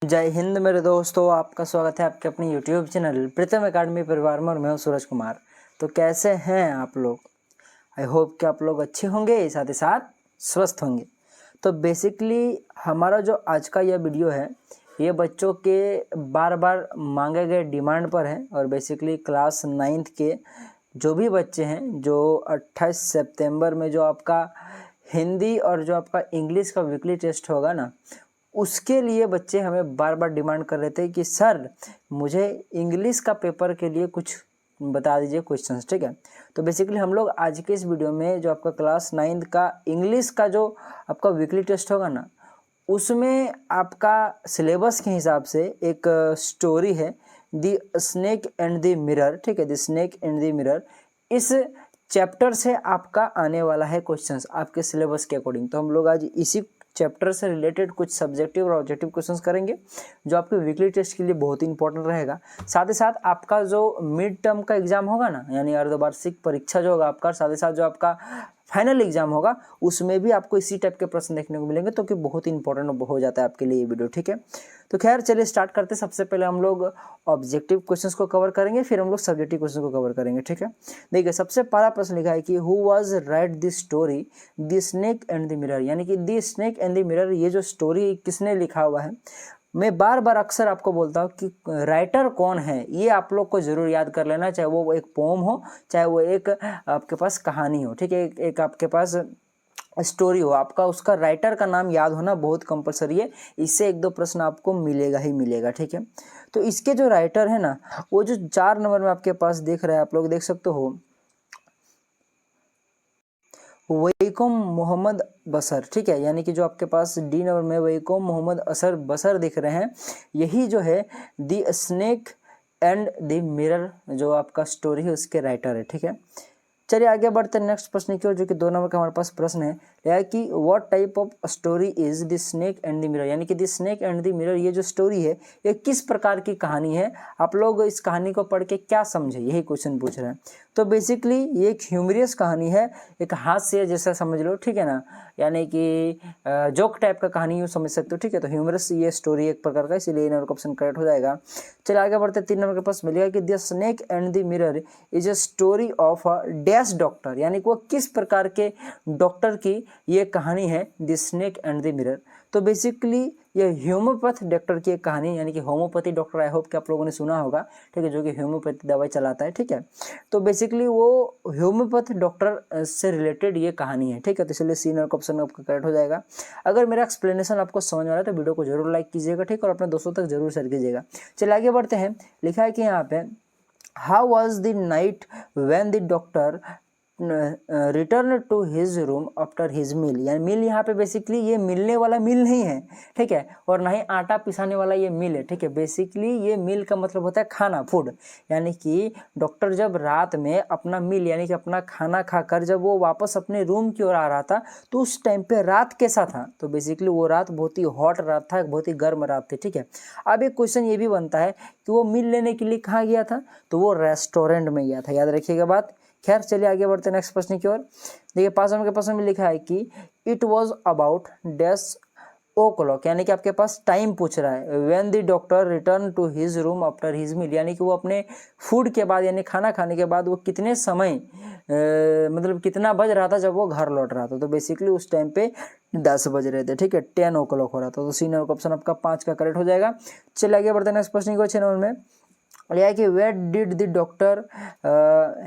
जय हिंद मेरे दोस्तों, आपका स्वागत है आपके अपने YouTube चैनल प्रीतम एकेडमी परिवार में। और मैं हूं सूरज कुमार। तो कैसे हैं आप लोग? आई होप कि आप लोग अच्छे होंगे, साथ ही साथ स्वस्थ होंगे। तो बेसिकली हमारा जो आज का यह वीडियो है, ये बच्चों के बार बार मांगे गए डिमांड पर है। और बेसिकली क्लास 9th के जो भी बच्चे हैं, जो 28 सितंबर में जो आपका हिंदी और जो आपका इंग्लिश का वीकली टेस्ट होगा ना, उसके लिए बच्चे हमें बार बार डिमांड कर रहे थे कि सर मुझे इंग्लिश का पेपर के लिए कुछ बता दीजिए क्वेश्चंस। ठीक है, तो बेसिकली हम लोग आज के इस वीडियो में जो आपका क्लास 9th का इंग्लिश का जो आपका वीकली टेस्ट होगा ना, उसमें आपका सिलेबस के हिसाब से एक स्टोरी है, the snake and the mirror. ठीक है, the snake and the mirror, इस चैप्टर से आपका आने वाला है क्वेश्चंस आपके सिलेबस के अकॉर्डिंग। तो हम लोग आज इसी चैप्टर से रिलेटेड कुछ सब्जेक्टिव और ऑब्जेक्टिव क्वेश्चंस करेंगे, जो आपके वीकली टेस्ट के लिए बहुत ही इंपॉर्टेंट रहेगा। साथ ही साथ आपका जो मिड टर्म का एग्जाम होगा ना, यानी अर्धवार्षिक परीक्षा जो होगा आपका, साथ ही साथ जो आपका फाइनल एग्जाम होगा, उसमें भी आपको इसी टाइप के प्रश्न देखने को मिलेंगे, तो कि बहुत ही इंपॉर्टेंट हो जाता है आपके लिए ये वीडियो। ठीक है, तो खैर चलिए स्टार्ट करते हैं। सबसे पहले हम लोग ऑब्जेक्टिव क्वेश्चंस को कवर करेंगे, फिर हम लोग सब्जेक्टिव क्वेश्चन को कवर करेंगे। ठीक है, देखिए सबसे पहला प्रश्न लिखा है कि who was right this story the snake and the mirror, यानी कि the snake and the mirror, ये जो स्टोरी किसने लिखा हुआ है। मैं बार बार अक्सर आपको बोलता हूँ कि राइटर कौन है, ये आप लोग को जरूर याद कर लेना, चाहे वो एक पोम हो, चाहे वो एक आपके पास कहानी हो। ठीक है, एक आपके पास स्टोरी हो, आपका उसका राइटर का नाम याद होना बहुत कंपलसरी है। इससे एक दो प्रश्न आपको मिलेगा ही मिलेगा। ठीक है, तो इसके जो राइटर है ना, वो जो 4 नंबर में आपके पास देख रहे हैं, आप लोग देख सकते हो, वहीकोम मोहम्मद बसर। ठीक है, यानी कि जो आपके पास डी नंबर में वहीकोम मोहम्मद असर बसर दिख रहे हैं, यही जो है the snake and the mirror जो आपका स्टोरी है उसके राइटर है। ठीक है, चलिए आगे बढ़ते हैं नेक्स्ट प्रश्न की ओर, जो कि 2 नंबर का हमारे पास प्रश्न है, यह है कि what type of story is the snake and the mirror, यानी कि the snake and the mirror, ये जो स्टोरी है ये किस प्रकार की कहानी है, आप लोग इस कहानी को पढ़ के क्या समझे, यही क्वेश्चन पूछ रहे हैं। तो बेसिकली ये एक ह्यूमरियस कहानी है, एक हास्य जैसा समझ लो। ठीक है ना, यानी कि जोक टाइप का कहानी यूँ समझ सकते हो। ठीक है, तो ह्यूमरस ये स्टोरी एक प्रकार का, इसीलिए नंबर का ऑप्शन करेक्ट हो जाएगा। चलिए आगे बढ़ते 3 नंबर के पास मिलेगा कि the snake and the mirror is a story of a dash doctor, यानी कि वो किस प्रकार के डॉक्टर की ये कहानी है, the snake and the mirror. तो बेसिकली ये ह्यूमोपैथ डॉक्टर की एक कहानी, यानी कि होम्योपैथी डॉक्टर, आई होप कि आप लोगों ने सुना होगा। ठीक है, जो कि होम्योपैथी दवाई चलाता है। ठीक है, तो बेसिकली वो होम्योपैथ डॉक्टर से रिलेटेड ये कहानी है। ठीक है, तो इसलिए सी नंबर का ऑप्शन आपका करेक्ट हो जाएगा। अगर मेरा एक्सप्लेनेशन आपको समझ में आ रहा है तो वीडियो को जरूर लाइक कीजिएगा। ठीक है, और अपने दोस्तों तक जरूर शेयर कीजिएगा। चलिए आगे बढ़ते हैं। लिखा है कि यहाँ पे how was the night when the doctor return to his room after his meal, यानी मील यहाँ पे बेसिकली ये मिलने वाला मील नहीं है। ठीक है, और ना ही आटा पिसाने वाला ये मील है। ठीक है, बेसिकली ये मील का मतलब होता है खाना, फूड, यानी कि डॉक्टर जब रात में अपना मील यानी कि अपना खाना खाकर जब वो वापस अपने रूम की ओर आ रहा था, तो उस टाइम पे रात कैसा था। तो बेसिकली वो रात बहुत ही हॉट रात था, बहुत ही गर्म रात थी। ठीक है, अब एक क्वेश्चन ये भी बनता है कि वो मील लेने के लिए कहाँ गया था, तो वो रेस्टोरेंट में गया था, याद रखिएगा बात। खैर चलिए आगे बढ़ते हैं नेक्स्ट प्रश्न की ओर। देखिए 5 नंबर के प्रश्न में लिखा है कि it was about dash o'clock, यानी कि आपके पास टाइम पूछ रहा है, when the doctor return to his room after his meal, यानी कि वो अपने फूड के बाद यानी खाना खाने के बाद वो कितने समय मतलब कितना बज रहा था जब वो घर लौट रहा था। तो बेसिकली उस टाइम पे 10 बज रहे थे। ठीक है, 10 ओ क्लॉक हो रहा था। तो सी नंबर का ऑप्शन आपका 5 का करेक्ट हो जाएगा। चलिए आगे बढ़ते हैं नेक्स्ट प्रश्न को। 6 नंबर में लिया है कि where did the doctor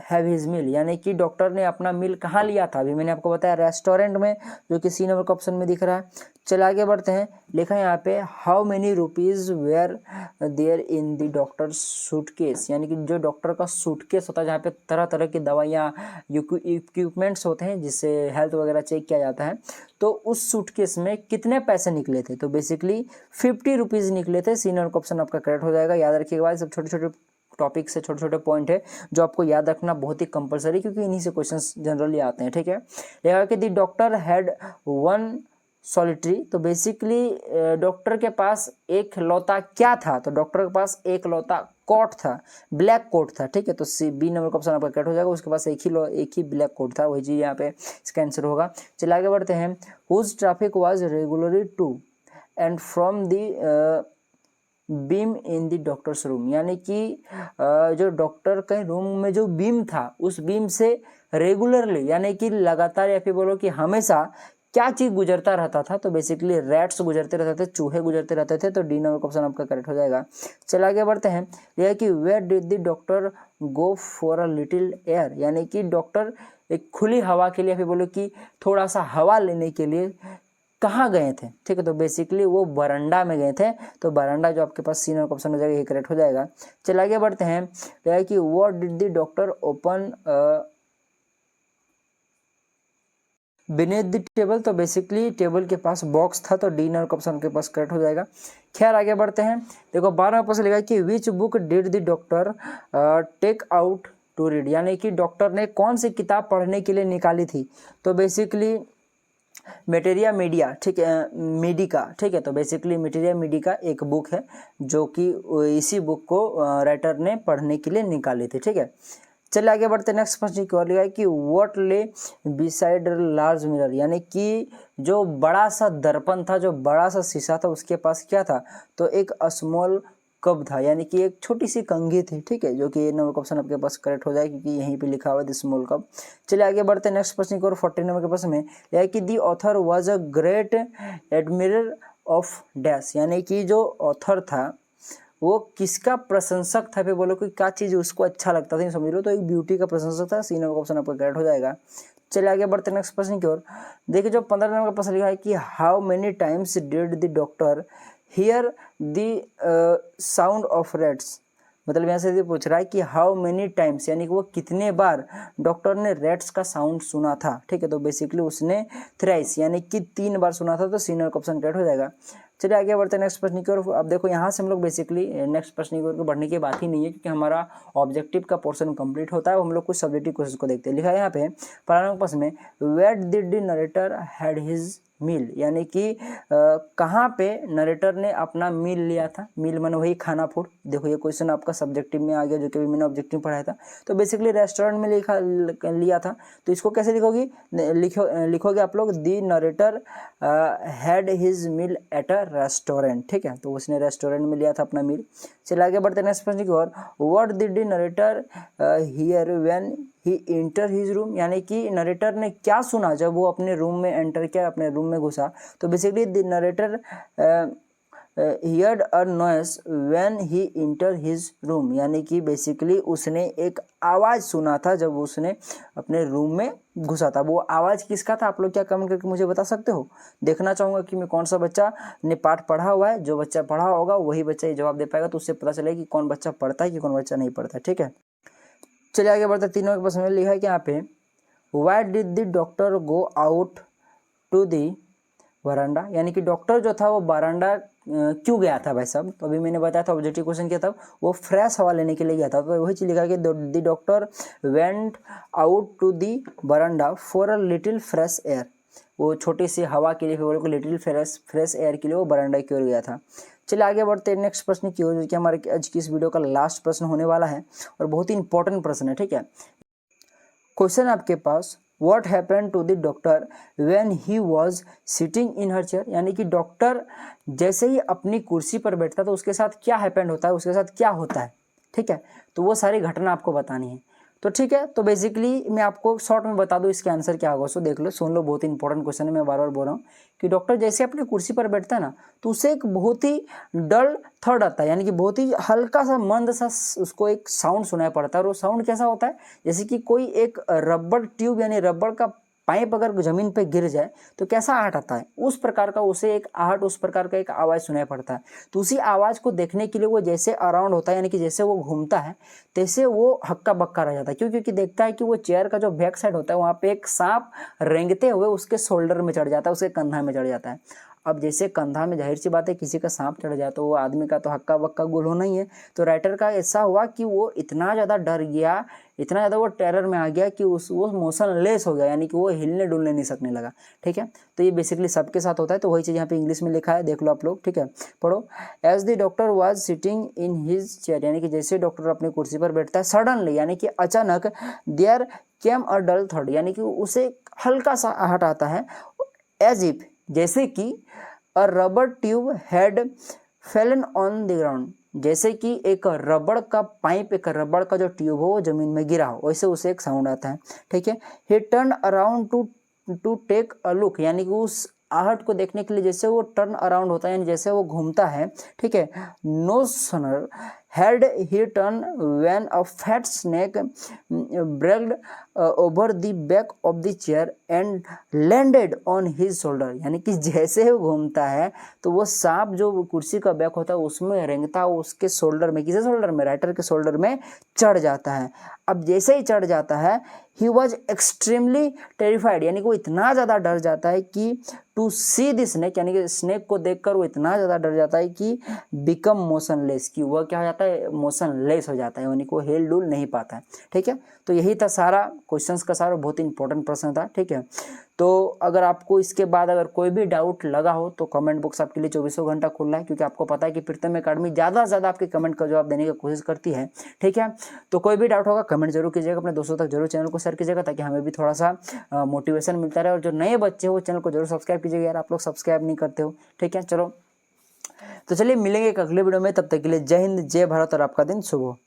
have his meal, यानी कि डॉक्टर ने अपना मील कहाँ लिया था। अभी मैंने आपको बताया रेस्टोरेंट में, जो कि सी नंबर का ऑप्शन में दिख रहा है। चलिए आगे बढ़ते हैं। लिखा है यहाँ पे how many rupees were there in the doctor suitcase, यानी कि जो डॉक्टर का सूटकेस होता है, जहाँ पे तरह तरह की दवाइयाँ इक्विपमेंट्स होते हैं जिससे हेल्थ वगैरह चेक किया जाता है, तो उस सूटकेस में कितने पैसे निकले थे। तो बेसिकली 50 रुपीज़ निकले थे। सी नंबर का ऑप्शन आपका करेक्ट हो जाएगा। याद रखिएगा भाई, सब छोटे छोटे टॉपिक से छोटे छोटे पॉइंट है जो आपको याद रखना बहुत ही कंपलसरी, क्योंकि इन्हीं से क्वेश्चंस जनरली आते हैं। ठीक है, यह कि the doctor had one solitary, तो बेसिकली डॉक्टर के पास एक लौता क्या था, तो डॉक्टर के पास एक लौता कोट था, ब्लैक कोट था। ठीक है, तो सी बी नंबर का ऑप्शन आपका करेक्ट हो जाएगा। उसके पास एक ही ब्लैक कोट था, वही चीज़ यहाँ पे इसका आंसर होगा। चलिए आगे बढ़ते हैं। Whose traffic was regularly to and from the beam in the doctor's room, यानी कि जो डॉक्टर के रूम में जो बीम था उस बीम से रेगुलरली यानी कि लगातार या फिर बोलो कि हमेशा क्या चीज गुजरता रहता था, तो बेसिकली रैट्स गुजरते रहते थे, चूहे गुजरते रहते थे। तो डी नंबर का ऑप्शन आपका करेक्ट हो जाएगा। चलिए आगे बढ़ते हैं। यह है कि where did the doctor go for a little air, यानी कि डॉक्टर एक खुली हवा के लिए फिर बोलो कि थोड़ा सा हवा लेने के लिए कहाँ गए थे, ठीक है। तो बेसिकली वो बरंडा में गए थे, तो बरंडा जो आपके पास सी नंबर का ऑप्शन हो जाएगा, ये करेक्ट हो जाएगा। चलिए आगे बढ़ते हैं। यह है कि what did the doctor open beneath the table, तो बेसिकली टेबल के पास बॉक्स था, तो डी नंबर का ऑप्शन के पास करेक्ट हो जाएगा। खैर आगे बढ़ते हैं। देखो 12 क्वेश्चन लिखा है कि which book did the doctor take out to read, यानी कि डॉक्टर ने कौन सी किताब पढ़ने के लिए निकाली थी, तो बेसिकली मेटेरिया मीडिया, ठीक है, मेडिका, ठीक है। तो बेसिकली मेटेरिया मेडिका एक बुक है जो कि इसी बुक को राइटर ने पढ़ने के लिए निकाली थी, ठीक है। चलिए आगे बढ़ते हैं। नेक्स्ट क्वेश्चन की ओर लिखा है कि व्हाट ले बिसाइड लार्ज मिरर, यानी कि जो बड़ा सा दर्पण था, जो बड़ा सा शीशा था, उसके पास क्या था, तो एक स्मॉल कब था, यानी कि एक छोटी सी कंघी थी, ठीक है, जो कि ये नंबर का ऑप्शन आपके पास करेक्ट हो जाए क्योंकि यहीं पे लिखा हुआ है स्मॉल कप। चलिए आगे बढ़ते हैं नेक्स्ट प्रश्न की ओर। 40 नंबर के प्रश्न में यह है कि the author was a great admirer of dash, यानी कि जो ऑथर था वो किसका प्रशंसक था, फिर बोलो कि क्या चीज़ उसको अच्छा लगता था, समझ लो, तो एक ब्यूटी का प्रशंसक था। सी नंबर का ऑप्शन आपका करेक्ट हो जाएगा। चलिए आगे बढ़ते हैं नेक्स्ट प्रश्न की ओर। देखिए जो 15 नंबर का प्रश्न लिखा है कि how many times did the doctor here the sound of rats, मतलब यहाँ से पूछ रहा है कि हाउ मेनी टाइम्स, यानी कि वो कितने बार डॉक्टर ने रैट्स का साउंड सुना था, ठीक है। तो बेसिकली उसने थ्राइस यानी कि 3 बार सुना था, तो सी नंबर का ऑप्शन करेक्ट हो जाएगा। चलिए आगे बढ़ते हैं नेक्स्ट प्रश्न की ओर। अब देखो यहाँ से हम लोग बेसिकली नेक्स्ट प्रश्न की ओर बढ़ने की बात ही नहीं है क्योंकि हमारा ऑब्जेक्टिव का पोर्शन कंप्लीट होता है, हम लोग कुछ सब्जेक्टिव क्वेश्चन को देखते हैं। लिखा है यहाँ पे प्रारंभिक प्रश्न में where did the narrator had his meal, यानी कि कहाँ पे नरेटर ने अपना मील लिया था, मील माने वही खाना फूड। देखो ये क्वेश्चन आपका सब्जेक्टिव में आ गया जो कि मैंने ऑब्जेक्टिव पढ़ाया था। तो बेसिकली रेस्टोरेंट में लिया था, तो इसको कैसे लिखोगी, लिखोगे आप लोग the narrator had his meal at a restaurant, ठीक है। तो उसने रेस्टोरेंट में लिया था अपना मील। चलिए आगे बढ़ते हैं नेक्स्ट प्रश्न की ओर। What did the narrator hear when he enter his room, यानी कि नरेटर ने क्या सुना जब वो अपने रूम में एंटर किया, अपने रूम में घुसा। तो basically the narrator heard a noise when he enter his room, यानी कि बेसिकली उसने एक आवाज़ सुना था जब उसने अपने रूम में घुसा था। वो आवाज़ किसका था, आप लोग क्या कमेंट करके मुझे बता सकते हो। देखना चाहूँगा कि मैं कौन सा बच्चा ने पाठ पढ़ा हुआ है, जो बच्चा पढ़ा होगा वही बच्चा ये जवाब दे पाएगा, तो उससे पता चलेगा कि कौन बच्चा पढ़ता है कि कौन बच्चा नहीं पढ़ता, ठीक है। चलिए आगे बढ़ते 3 नंबर के प्रश्न में लिखा है कि यहाँ पे why did the doctor go out to the veranda, यानी कि डॉक्टर जो था वो बरांडा क्यों गया था भाई साहब। तो अभी मैंने बताया था ऑब्जेक्टिव क्वेश्चन क्या था, वो फ्रेश हवा लेने के लिए गया था। तो वही चीज लिखा कि the doctor went out to the veranda for a little fresh air, वो छोटी सी हवा के लिए फिर लिटिल फ्रेश एयर के लिए वो बरांडा की ओर गया था। चलिए आगे बढ़ते हैं नेक्स्ट प्रश्न की ओर, जो कि हमारे आज की इस वीडियो का लास्ट प्रश्न होने वाला है और बहुत ही इंपॉर्टेंट प्रश्न है, ठीक है। क्वेश्चन आपके पास what happened to the doctor when he was sitting in her chair, यानी कि डॉक्टर जैसे ही अपनी कुर्सी पर बैठता है तो उसके साथ क्या हैपेंड होता है, उसके साथ क्या होता है, ठीक है। तो वो सारी घटना आपको बतानी है। तो ठीक है, तो बेसिकली मैं आपको शॉर्ट में बता दूं इसके आंसर क्या होगा। सो देख लो, सुन लो, बहुत ही इंपॉर्टेंट क्वेश्चन है, मैं बार बार बोल रहा हूँ कि डॉक्टर जैसे अपनी कुर्सी पर बैठता है ना, तो उसे एक बहुत ही डल थर्ड आता है, यानी कि बहुत ही हल्का सा मंद सा उसको एक साउंड सुनाई पड़ता है। और वो साउंड कैसा होता है, जैसे कि कोई एक रबड़ ट्यूब यानी रबड़ का पाइप अगर जमीन पे गिर जाए तो कैसा आहट आता है, उस प्रकार का उसे एक आहट, उस प्रकार का एक आवाज़ सुनाई पड़ता है। तो उसी आवाज़ को देखने के लिए वो जैसे अराउंड होता है, यानी कि जैसे वो घूमता है तैसे वो हक्का बक्का रह जाता है। क्यों, क्योंकि देखता है कि वो चेयर का जो बैक साइड होता है वहाँ पे एक सांप रेंगते हुए उसके शोल्डर में चढ़ जाता है, उसके कंधा में चढ़ जाता है। अब जैसे कंधा में जाहिर सी बात है किसी का सांप चढ़ जाए तो वो आदमी का तो हक्का बक्का गुल होना ही है। तो राइटर का ऐसा हुआ कि वो इतना ज़्यादा डर गया, इतना ज़्यादा वो टेरर में आ गया कि वो मोशन लेस हो गया, यानी कि वो हिलने डुलने नहीं सकने लगा, ठीक है। तो ये बेसिकली सबके साथ होता है। तो वही चीज़ यहाँ पे इंग्लिश में लिखा है, देख लो आप लोग, ठीक है, पढ़ो। As the doctor was sitting in his chair, यानी कि जैसे डॉक्टर अपनी कुर्सी पर बैठता है, सडनली यानी कि अचानक there came a dull thought, यानी कि उसे हल्का सा आहट आता है, एज इफ जैसे कि अ rubber tube had fallen on the ground, जैसे कि एक रबड़ का पाइप, एक रबड़ का जो ट्यूब हो वो जमीन में गिरा हो, वैसे उसे एक साउंड आता है, ठीक है। He turn around to take a look, यानी कि उस आहट को देखने के लिए जैसे वो टर्न अराउंड होता है, यानी जैसे वो घूमता है, ठीक है। No sooner had he turn when a fat snake braked over the back of the chair and landed on his shoulder, यानी कि जैसे वो घूमता है तो वो सांप जो कुर्सी का बैक होता है उसमें रेंगता है, उसके शोल्डर में, किसी शोल्डर में, राइटर के शोल्डर में चढ़ जाता है। अब जैसे ही चढ़ जाता है, ही वॉज एक्सट्रीमली टेरिफाइड, यानी कि वो इतना ज़्यादा डर जाता है कि टू सी द स्नेक, यानी कि स्नेक को देखकर वो इतना ज़्यादा डर जाता है कि बिकम मोशनलेस, कि वह क्या हो जाता है, मोशनलेस हो जाता है, यानी कि वो हिल डुल नहीं पाता है, ठीक है। तो यही था सारा क्वेश्चंस का सारा, बहुत ही इंपॉर्टेंट प्रश्न था, ठीक है। तो अगर आपको इसके बाद अगर कोई भी डाउट लगा हो तो कमेंट बॉक्स आपके लिए 24 घंटा खुला है, क्योंकि आपको पता है कि प्रीतम एकेडमी ज़्यादा से ज़्यादा आपके कमेंट का जवाब देने की कोशिश करती है, ठीक है। तो कोई भी डाउट होगा कमेंट जरूर कीजिएगा, अपने दोस्तों तक जरूर चैनल को शेयर कीजिएगा, ताकि हमें भी थोड़ा सा मोटिवेशन मिलता रहे। और जो नए बच्चे हो वो चैनल को जरूर सब्सक्राइब कीजिएगा यार, आप लोग सब्सक्राइब नहीं करते हो, ठीक है। चलो तो चलिए मिलेंगे एक अगले वीडियो में, तब तक के लिए जय हिंद, जय भारत और आपका दिन शुभ हो।